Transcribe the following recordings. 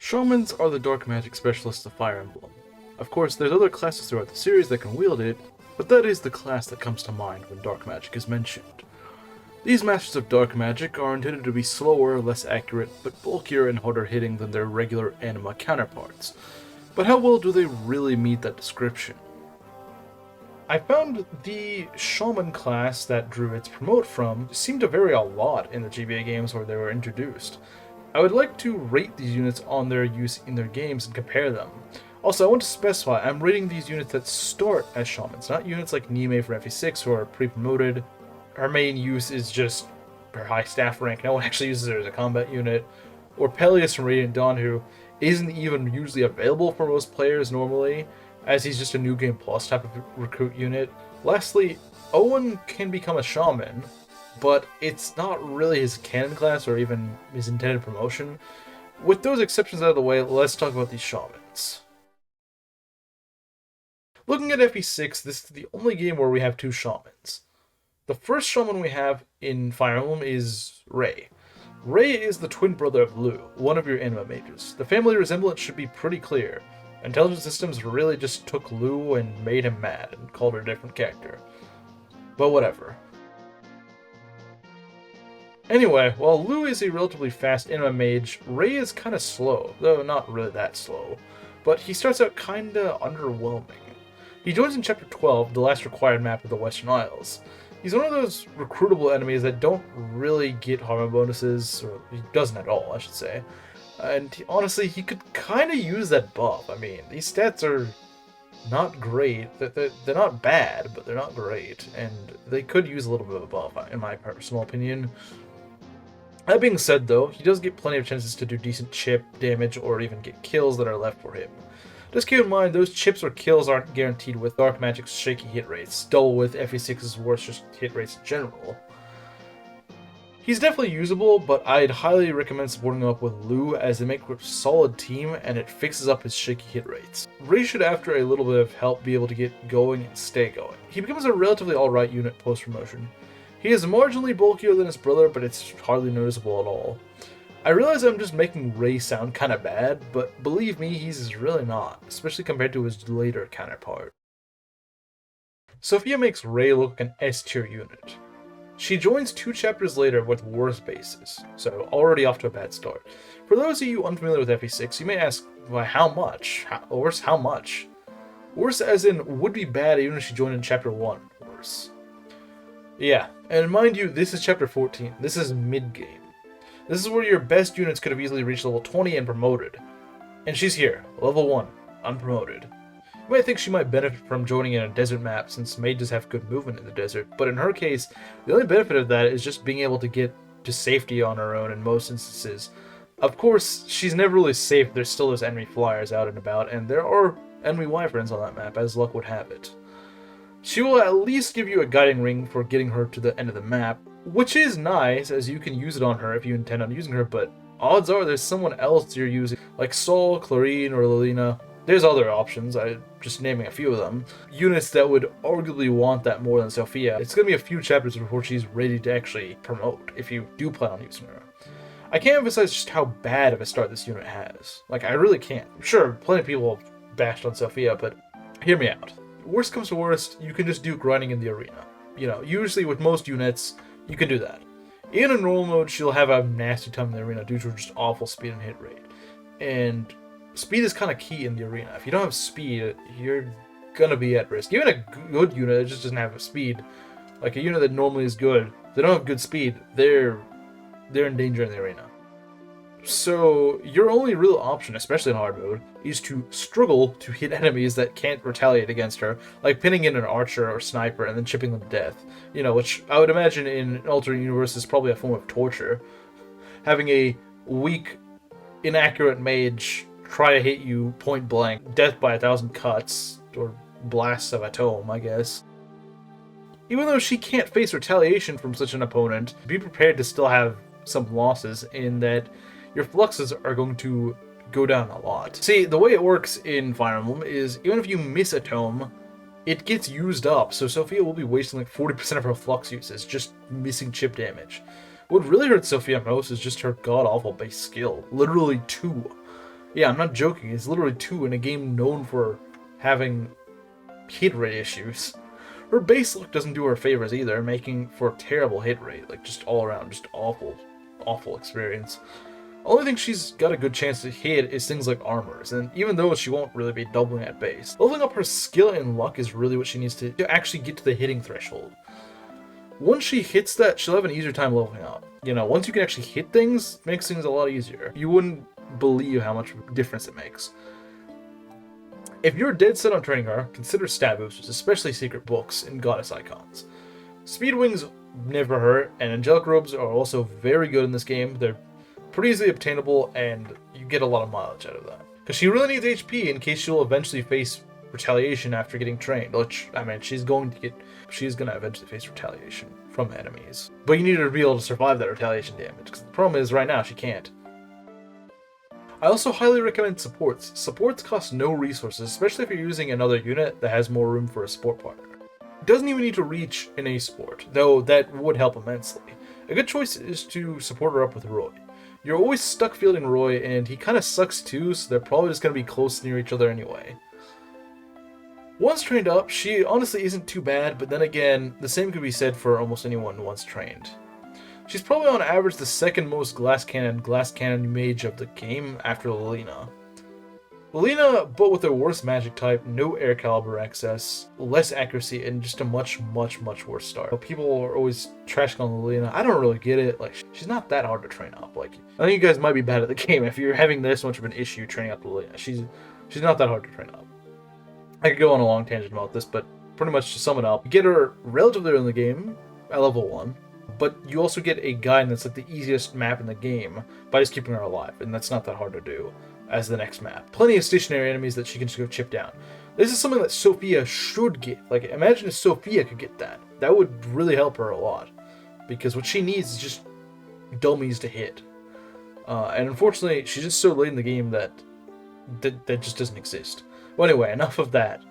Shamans are the dark magic specialists of Fire Emblem. Of course, there's other classes throughout the series that can wield it, but that is the class that comes to mind when dark magic is mentioned. These masters of dark magic are intended to be slower, less accurate, but bulkier and harder hitting than their regular anima counterparts. But how well do they really meet that description? I found the Shaman class that druids promote from seemed to vary a lot in the GBA games where they were introduced. I would like to rate these units on their use in their games and compare them. Also, I want to specify, I'm rating these units that start as Shamans, not units like Nime for FE6 who are pre-promoted. Her main use is just her high staff rank, no one actually uses her as a combat unit. Or Peleus from Radiant Dawn, who isn't even usually available for most players normally, as he's just a New Game Plus type of recruit unit. Lastly, Owen can become a Shaman, but it's not really his canon class or even his intended promotion. With those exceptions out of the way, let's talk about these Shamans. Looking at FE6, this is the only game where we have two Shamans. The first Shaman we have in Fire Emblem is Ray. Ray is the twin brother of Lu, one of your anima mages. The family resemblance should be pretty clear. Intelligent Systems really just took Lu and made him mad and called her a different character. But whatever. Anyway, while Lu is a relatively fast anima mage, Ray is kinda slow, though not really that slow. But he starts out kinda underwhelming. He joins in Chapter 12, the last required map of the Western Isles. He's one of those recruitable enemies that don't really get harmor bonuses, or he doesn't at all, I should say. And honestly, he could kind of use that buff. I mean, these stats are not great. They're not bad, but they're not great. And they could use a little bit of a buff, in my personal opinion. That being said, though, he does get plenty of chances to do decent chip damage or even get kills that are left for him. Just keep in mind, those chips or kills aren't guaranteed with Dark Magic's shaky hit rates, double with FE6's worst hit rates in general. He's definitely usable, but I'd highly recommend supporting him up with Lu as they make a solid team and it fixes up his shaky hit rates. Ray should, after a little bit of help, be able to get going and stay going. He becomes a relatively alright unit post-promotion. He is marginally bulkier than his brother, but it's hardly noticeable at all. I realize I'm just making Ray sound kinda bad, but believe me, he's really not, especially compared to his later counterpart. Sophia makes Ray look like an S-tier unit. She joins 2 chapters later with worse bases, so already off to a bad start. For those of you unfamiliar with FE6, you may ask, why, how much? Worse, how much? Worse as in, would be bad even if she joined in chapter 1, worse. Yeah, and mind you, this is chapter 14, this is mid-game. This is where your best units could have easily reached level 20 and promoted. And she's here, level 1, unpromoted. You might think she might benefit from joining in a desert map since mages have good movement in the desert, but in her case, the only benefit of that is just being able to get to safety on her own in most instances. Of course, she's never really safe, there's still those enemy flyers out and about, and there are enemy wyverns on that map, as luck would have it. She will at least give you a guiding ring for getting her to the end of the map, which is nice, as you can use it on her if you intend on using her, but odds are there's someone else you're using, like Sol, Clarine, or Lilina. There's other options, I'm just naming a few of them. Units that would arguably want that more than Sophia. It's going to be a few chapters before she's ready to actually promote, if you do plan on using her. I can't emphasize just how bad of a start this unit has. Like, I really can't. Sure, plenty of people have bashed on Sophia, but hear me out. Worst comes to worst, you can just do grinding in the arena. You know, usually with most units, you can do that. Even in normal mode, she'll have a nasty time in the arena due to just awful speed and hit rate. And speed is kind of key in the arena. If you don't have speed, you're gonna be at risk. Even a good unit that just doesn't have a speed, like a unit that normally is good, they don't have good speed, they're in danger in the arena. So your only real option, especially in hard mode, is to struggle to hit enemies that can't retaliate against her, like pinning in an archer or sniper and then chipping them to death. You know, which I would imagine in an alternate universe is probably a form of torture. Having a weak, inaccurate mage try to hit you point blank, death by 1,000 cuts, or blasts of a tome, I guess. Even though she can't face retaliation from such an opponent, be prepared to still have some losses in that your fluxes are going to go down a lot. See, the way it works in Fire Emblem is even if you miss a tome, it gets used up, so Sophia will be wasting like 40% of her flux uses just missing chip damage. What really hurts Sophia most is just her god-awful base skill. Literally 2. Yeah, I'm not joking. It's literally 2 in a game known for having hit rate issues. Her base look doesn't do her favors either, making for terrible hit rate, like just all around, just awful, awful experience. Only thing she's got a good chance to hit is things like armors, and even though she won't really be doubling at base, leveling up her skill and luck is really what she needs to actually get to the hitting threshold. Once she hits that, she'll have an easier time leveling up. You know, once you can actually hit things, it makes things a lot easier. You wouldn't believe how much difference it makes. If you're dead set on training her, consider stat boosters, especially secret books and goddess icons. Speed wings never hurt, and angelic robes are also very good in this game. They're pretty easily obtainable, and you get a lot of mileage out of that. Because she really needs HP in case she'll eventually face retaliation after getting trained. Which, I mean, she's going to eventually face retaliation from enemies. But you need her to be able to survive that retaliation damage, because the problem is, right now, she can't. I also highly recommend supports. Supports cost no resources, especially if you're using another unit that has more room for a support partner. It doesn't even need to reach an ace support, though that would help immensely. A good choice is to support her up with Roy. You're always stuck fielding Roy, and he kind of sucks too, so they're probably just going to be close near each other anyway. Once trained up, she honestly isn't too bad, but then again, the same could be said for almost anyone once trained. She's probably on average the second most glass cannon mage of the game after Lilina. Lilina, but with a worse magic type, no air caliber access, less accuracy, and just a much worse start. People are always trashing on Lilina. I don't really get it. Like, she's not that hard to train up. Like, I think you guys might be bad at the game if you're having this much of an issue training up Lilina. She's not that hard to train up. I could go on a long tangent about this, but pretty much to sum it up, you get her relatively early in the game at level 1. But you also get a guide that's like the easiest map in the game by just keeping her alive, and that's not that hard to do as the next map. Plenty of stationary enemies that she can just go chip down. This is something that Sophia should get. Like, imagine if Sophia could get that. That would really help her a lot, because what she needs is just dummies to hit. And unfortunately, she's just so late in the game that just doesn't exist. Well, anyway, enough of that.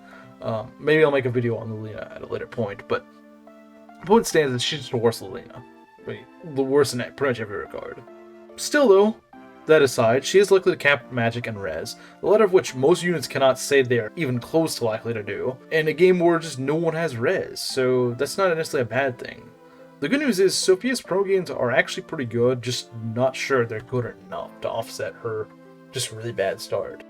Maybe I'll make a video on Lilina at a later point, but the point stands that she's just the worst Lilina. The worst in pretty much every regard. Still though, that aside, she is likely to cap magic and res, the latter of which most units cannot say they are even close to likely to do, in a game where just no one has res, so that's not necessarily a bad thing. The good news is, Sophia's pro gains are actually pretty good, just not sure they're good enough to offset her just really bad start.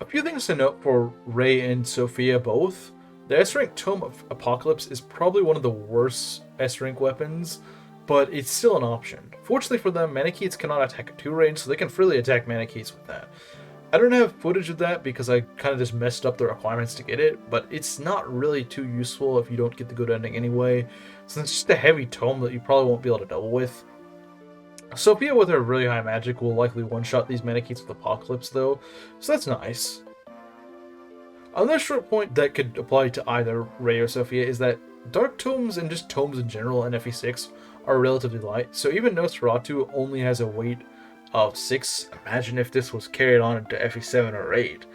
A few things to note for Rey and Sophia both. The S-Rank Tome of Apocalypse is probably one of the worst S-Rank weapons, but it's still an option. Fortunately for them, Manicheets cannot attack at 2 range, so they can freely attack Manicheets with that. I don't have footage of that because I kind of just messed up the requirements to get it, but it's not really too useful if you don't get the good ending anyway, since it's just a heavy tome that you probably won't be able to double with. Sophia with her really high magic will likely one-shot these Manicheets with Apocalypse though, so that's nice. Another short point that could apply to either Rey or Sophia is that Dark Tomes and just Tomes in general in FE6 are relatively light, so even Nosferatu only has a weight of 6. Imagine if this was carried on into FE7 or 8.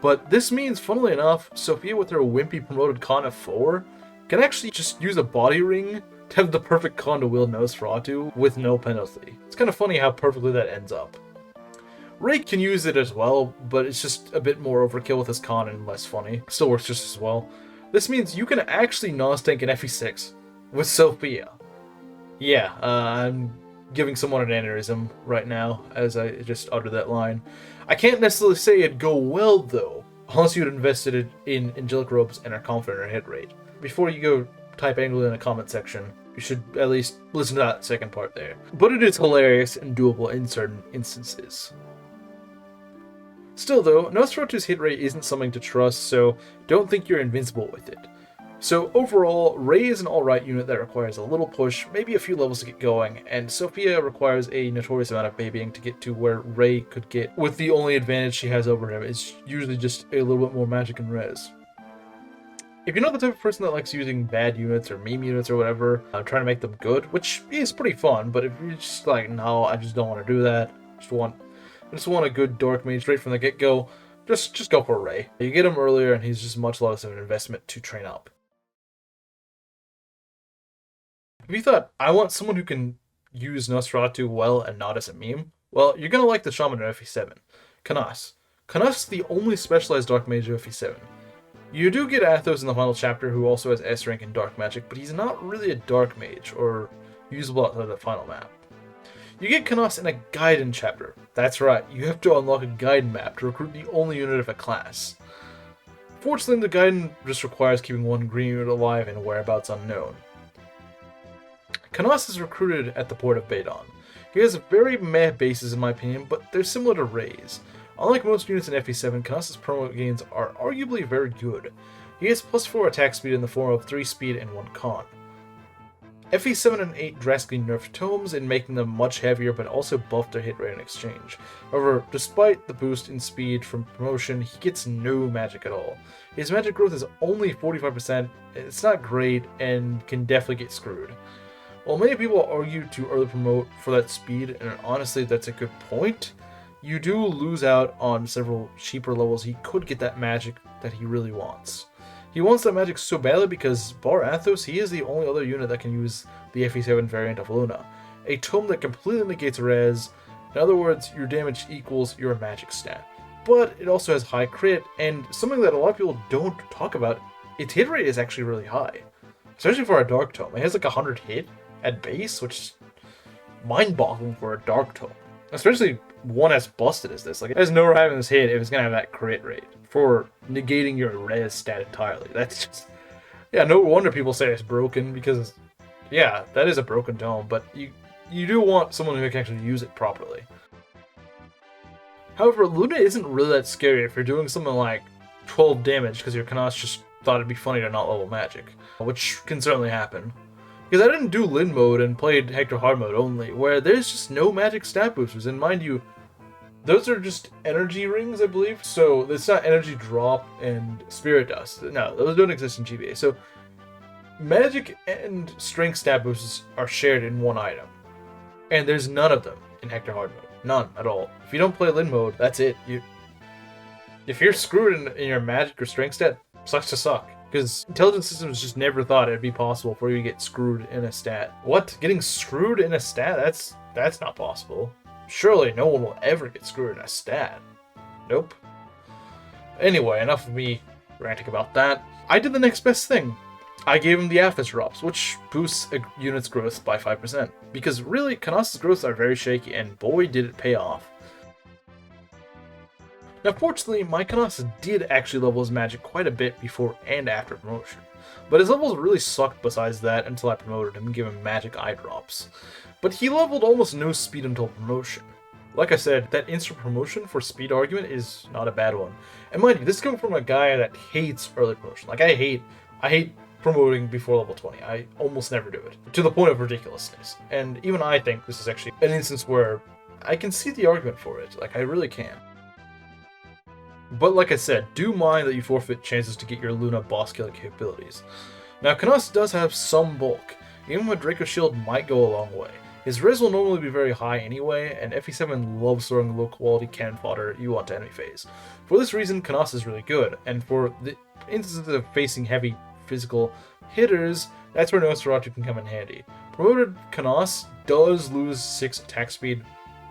But this means, funnily enough, Sophia with her wimpy promoted con of 4 can actually just use a body ring to have the perfect con to wield Nosferatu with no penalty. It's kind of funny how perfectly that ends up. Rey can use it as well, but it's just a bit more overkill with his con and less funny. Still works just as well. This means you can actually Nos tank an FE6 with Sophia. Yeah, I'm giving someone an aneurysm right now as I just uttered that line. I can't necessarily say it'd go well though, unless you'd invested it in Angelic Robes and are confident in her hit rate. Before you go type angrily in the comment section, you should at least listen to that second part there. But it is hilarious and doable in certain instances. Still though, Nosferatu's hit rate isn't something to trust, so don't think you're invincible with it. So overall, Rey is an alright unit that requires a little push, maybe a few levels to get going, and Sophia requires a notorious amount of babying to get to where Rey could get, with the only advantage she has over him is usually just a little bit more magic and res. If you're not the type of person that likes using bad units or meme units or whatever, trying to make them good, which is pretty fun, but if you're just like, no, I just don't want to do that, I just want a good Dark Mage straight from the get-go, just go for Rey. You get him earlier and he's just much less of an investment to train up. If you thought, I want someone who can use Nosferatu well and not as a meme? Well, you're gonna like the Shaman in FE7. Kanas. Kanas is the only specialized dark mage of FE7. You do get Athos in the final chapter, who also has S rank in dark magic, but he's not really a dark mage, or usable outside of the final map. You get Kanas in a Gaiden chapter. That's right, you have to unlock a Gaiden map to recruit the only unit of a class. Fortunately, the Gaiden just requires keeping one green unit alive and whereabouts unknown. Kanas is recruited at the port of Beidon. He has very meh bases in my opinion, but they're similar to Ray's. Unlike most units in FE7, Kanas' promo gains are arguably very good. He has plus 4 attack speed in the form of 3 speed and 1 con. FE7 and 8 drastically nerfed tomes in making them much heavier, but also buffed their hit rate in exchange. However, despite the boost in speed from promotion, he gets no magic at all. His magic growth is only 45%, it's not great, and can definitely get screwed. While many people argue to early promote for that speed, and honestly that's a good point, you do lose out on several cheaper levels. He could get that magic that he really wants. He wants that magic so badly because, bar Athos, he is the only other unit that can use the FE7 variant of Luna. A tome that completely negates res. In other words, your damage equals your magic stat. But it also has high crit, and something that a lot of people don't talk about, its hit rate is actually really high. Especially for a dark tome. It has like 100 hit at base, which is mind-boggling for a dark tome. Especially one as busted as this. Like, it has no having this hit if it's gonna have that crit rate for negating your res stat entirely. That's just, yeah, no wonder people say it's broken, because yeah, that is a broken tome, but you do want someone who can actually use it properly. However, Luna isn't really that scary if you're doing something like 12 damage because your Kanas just thought it'd be funny to not level magic, which can certainly happen. Because I didn't do Lin mode and played Hector hard mode only, where there's just no magic stat boosters, and mind you, those are just energy rings, I believe, so it's not energy drop and spirit dust. No, those don't exist in GBA. So magic and strength stat boosters are shared in one item, and there's none of them in Hector hard mode. None at all. If you don't play Lin mode, that's it. If you're screwed in your magic or strength stat, sucks to suck. Because intelligent systems just never thought it'd be possible for you to get screwed in a stat. What? Getting screwed in a stat? That's not possible. Surely no one will ever get screwed in a stat. Nope. Anyway, enough of me ranting about that. I did the next best thing. I gave him the Athos drops, which boosts a unit's growth by 5%. Because really, Kanas' growths are very shaky, and boy did it pay off. Now fortunately, my Kanas did actually level his magic quite a bit before and after promotion, but his levels really sucked besides that until I promoted him and gave him magic eye drops. But he leveled almost no speed until promotion. Like I said, that instant promotion for speed argument is not a bad one. And mind you, this is coming from a guy that hates early promotion. Like I hate promoting before level 20. I almost never do it, to the point of ridiculousness. And even I think this is actually an instance where I can see the argument for it. Like I really can. But like I said, do mind that you forfeit chances to get your Luna boss killing capabilities. Now Kanas does have some bulk. Even with Draco Shield might go a long way. His res will normally be very high anyway, and FE7 loves throwing low quality cannon fodder you want to enemy phase. For this reason, Kanas is really good, and for the instances of facing heavy physical hitters, that's where Nosferatu can come in handy. Promoted Kanas does lose 6 attack speed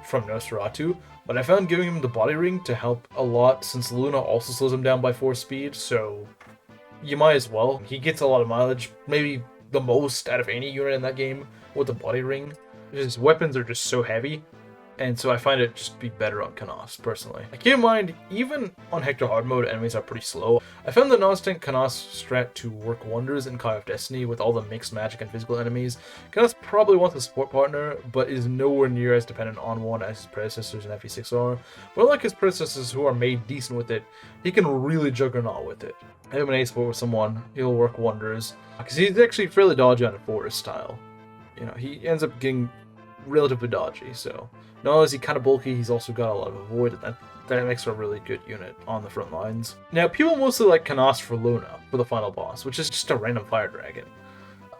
from Nosferatu, but I found giving him the body ring to help a lot since Luna also slows him down by 4 speed, so you might as well. He gets a lot of mileage, maybe the most out of any unit in that game with the body ring. His weapons are just so heavy, and so I find it just be better on Kanas, personally. Keep in mind, even on Hector hard mode, enemies are pretty slow. I found the non-tank Kanas strat to work wonders in Kai of Destiny with all the mixed magic and physical enemies. Kanas probably wants a support partner, but is nowhere near as dependent on one as his predecessors in FE6 are. But unlike his predecessors who are made decent with it, he can really juggernaut with it. Have him an A-support with someone, he'll work wonders. Because he's actually fairly dodgy on a forest style. You know, he ends up getting relatively dodgy, so not only is he kind of bulky, he's also got a lot of avoid, and that makes for a really good unit on the front lines. Now, people mostly like Kanas for Luna, for the final boss, which is just a random fire dragon.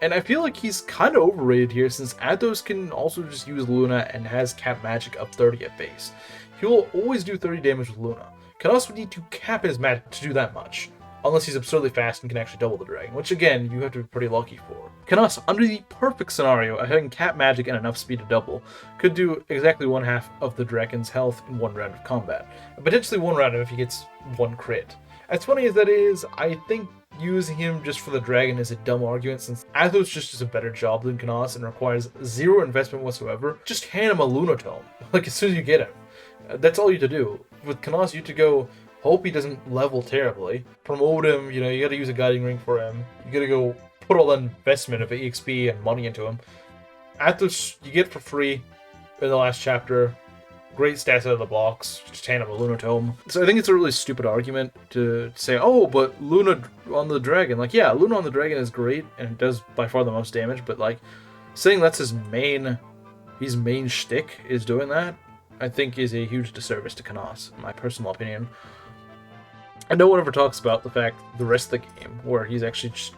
And I feel like he's kind of overrated here, since Athos can also just use Luna and has cap magic up 30 at base. He will always do 30 damage with Luna. Kanas would need to cap his magic to do that much. unless he's absurdly fast and can actually double the dragon, which again, you have to be pretty lucky for. Canas, under the perfect scenario of having cap magic and enough speed to double, could do exactly 1/2 of the dragon's health in one round of combat, and potentially one round if he gets one crit. As funny as that is, I think using him just for the dragon is a dumb argument, since Athos just does a better job than Canas and requires zero investment whatsoever. Just hand him a Lunatome, like as soon as you get him. That's all you have to do. With Canas, you have to go, hope he doesn't level terribly, promote him, you gotta use a guiding ring for him, you gotta go put all that investment of EXP and money into him. Athos, you get for free in the last chapter. Great stats out of the blocks, just hand him a Lunatome. So I think it's a really stupid argument to say, oh, but Luna on the dragon. Like, yeah, Luna on the dragon is great, and it does by far the most damage, but like, saying that's his main shtick is doing that, I think is a huge disservice to Canas, in my personal opinion. And no one ever talks about the fact the rest of the game, where he's actually just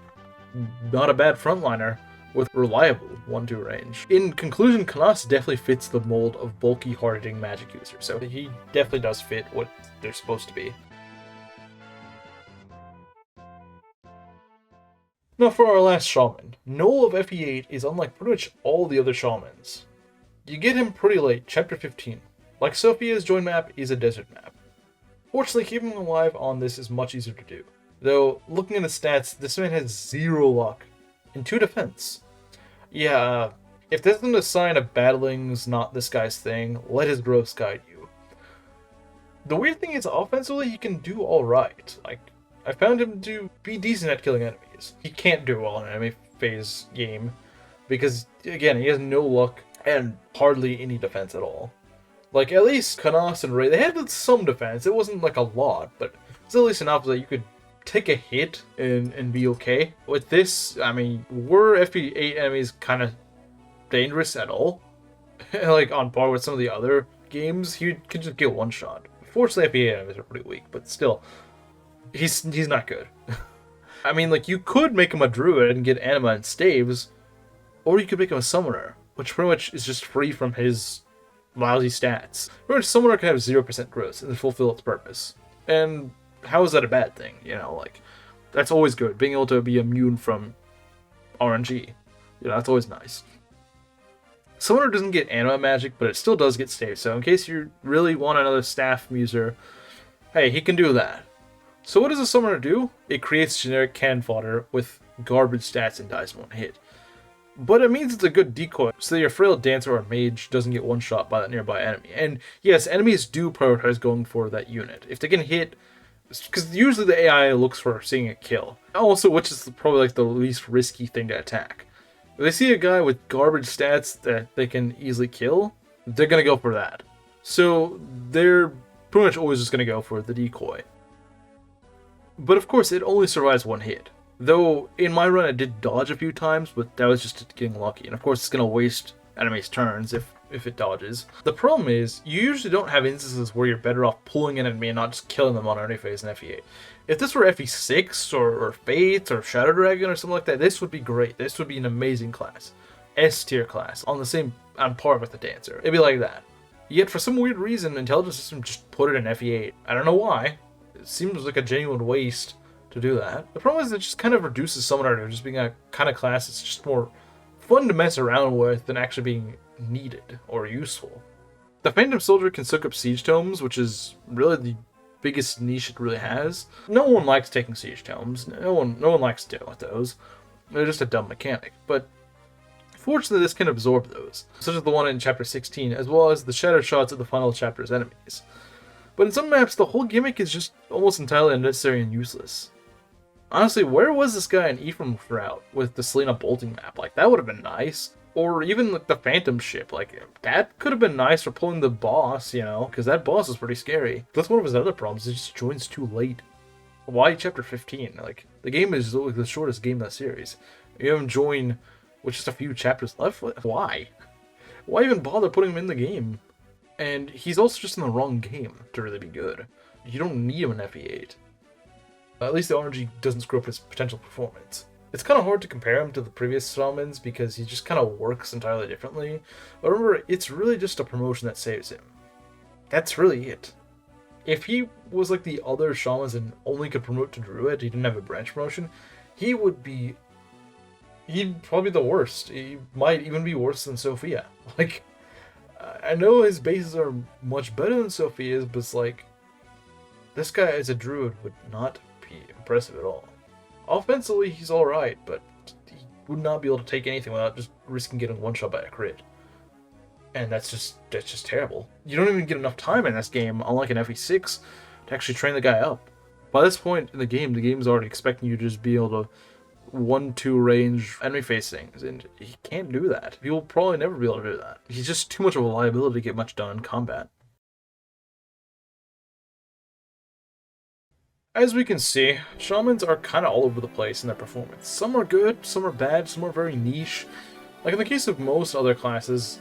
not a bad frontliner with reliable 1-2 range. In conclusion, Canas definitely fits the mold of bulky, hard-hitting magic user, so he definitely does fit what they're supposed to be. Now for our last shaman. Noel of FE8 is unlike pretty much all the other shamans. You get him pretty late, chapter 15. Like Sophia's join map is a desert map. Fortunately, keeping him alive on this is much easier to do. Though, looking at the stats, this man has 0 luck. In 2 defense. Yeah, if this isn't a sign of battling's not this guy's thing, let his growth guide you. The weird thing is, offensively, he can do alright. Like, I found him to be decent at killing enemies. He can't do well in an enemy phase game, because, again, he has no luck and hardly any defense at all. Like, at least Canas and Ray, they had some defense. It wasn't like a lot, but it's at least enough that you could take a hit and be okay. With this, I mean, were FP8 enemies kind of dangerous at all? Like, on par with some of the other games, he could just get one shot. Fortunately, FP8 enemies are pretty weak, but still, he's not good. I mean, like, you could make him a druid and get anima and staves, or you could make him a summoner, which pretty much is just free from his lousy stats. Pretty much, summoner can have 0% growth and fulfill its purpose. And how is that a bad thing? Like, that's always good. Being able to be immune from RNG. That's always nice. Summoner doesn't get anima magic, but it still does get stave. So in case you really want another staff user, hey, he can do that. So what does a summoner do? It creates generic cannon fodder with garbage stats and dies in one hit. But it means it's a good decoy, so that your frail dancer or mage doesn't get one shot by that nearby enemy. And yes, enemies do prioritize going for that unit. If they can hit, because usually the AI looks for seeing a kill. Also, which is probably like the least risky thing to attack. If they see a guy with garbage stats that they can easily kill, they're going to go for that. So they're pretty much always just going to go for the decoy. But of course, it only survives one hit. Though, in my run, it did dodge a few times, but that was just getting lucky. And of course, it's going to waste enemies' turns if it dodges. The problem is, you usually don't have instances where you're better off pulling an enemy and not just killing them on enemy phase in FE8. If this were FE6 or Fates or Shadow Dragon or something like that, this would be great. This would be an amazing class. S tier class, on par with the Dancer. It'd be like that. Yet for some weird reason, Intelligence System just put it in FE8. I don't know why. It seems like a genuine waste to do that. The problem is it just kind of reduces Summoner to just being a kind of class that's just more fun to mess around with than actually being needed or useful. The Phantom Soldier can soak up Siege Tomes, which is really the biggest niche it really has. No one likes taking Siege Tomes. No one likes dealing with those. They're just a dumb mechanic. But fortunately, this can absorb those, such as the one in Chapter 16, as well as the Shatter Shots of the final chapter's enemies. But in some maps, the whole gimmick is just almost entirely unnecessary and useless. Honestly, where was this guy in Ephraim route with the Selena bolting map? Like, that would have been nice. Or even like the Phantom ship. Like, that could have been nice for pulling the boss, because that boss is pretty scary. That's one of his other problems. It just joins too late. Why chapter 15? Like, the game is like the shortest game in the series. You have him join with just a few chapters left. Why? Why even bother putting him in the game? And he's also just in the wrong game to really be good. You don't need him in FE8. At least the RNG doesn't screw up his potential performance. It's kind of hard to compare him to the previous Shamans because he just kind of works entirely differently. But remember, it's really just a promotion that saves him. That's really it. If he was like the other shamans and only could promote to druid, he didn't have a branch promotion, he would be, he'd probably be the worst. He might even be worse than Sophia. Like, I know his bases are much better than Sophia's, but it's like, this guy as a druid would not be impressive at all. Offensively, he's alright, but he would not be able to take anything without just risking getting one shot by a crit. And that's just terrible. You don't even get enough time in this game, unlike an FE6, to actually train the guy up. By this point in the game's already expecting you to just be able to 1-2 range enemy facings, and he can't do that. He will probably never be able to do that. He's just too much of a liability to get much done in combat. As we can see, shamans are kind of all over the place in their performance. Some are good, some are bad, some are very niche. Like in the case of most other classes,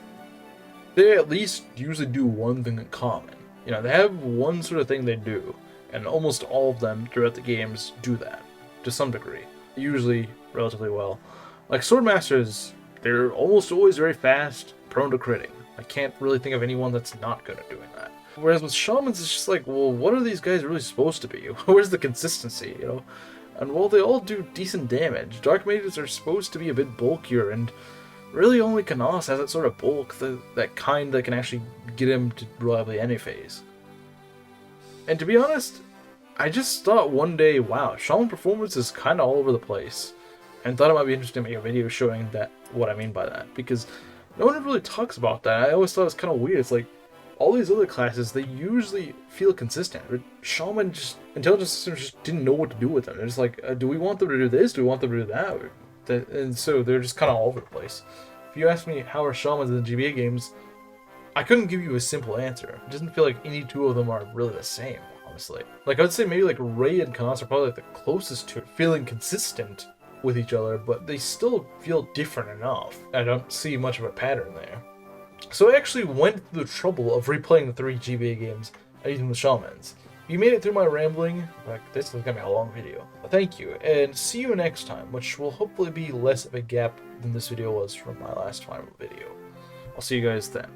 they at least usually do one thing in common. You know, they have one sort of thing they do, and almost all of them throughout the games do that, to some degree. Usually relatively well. Like Swordmasters, they're almost always very fast, prone to critting. I can't really think of anyone that's not good at doing that. Whereas with Shamans, it's just like, well, what are these guys really supposed to be? Where's the consistency, you know? And while they all do decent damage, Dark Mages are supposed to be a bit bulkier, and really only Kanos has that sort of bulk, that kind that can actually get him to reliably any phase. And to be honest, I just thought one day, wow, Shaman performance is kind of all over the place. And thought it might be interesting to make a video showing that, what I mean by that. Because no one really talks about that. I always thought it was kind of weird. It's like, all these other classes, they usually feel consistent. Shaman just, intelligence systems just didn't know what to do with them. They're just like, do we want them to do this? Do we want them to do that? And so they're just kind of all over the place. If you ask me how are shamans in the GBA games, I couldn't give you a simple answer. It doesn't feel like any two of them are really the same, honestly. Like, I would say maybe like Ray and Kanas are probably like the closest to feeling consistent with each other, but they still feel different enough. I don't see much of a pattern there. So I actually went through the trouble of replaying the 3 GBA games and using the shamans. If you made it through my rambling, like, this is gonna be a long video. Thank you, and see you next time, which will hopefully be less of a gap than this video was from my last final video. I'll see you guys then.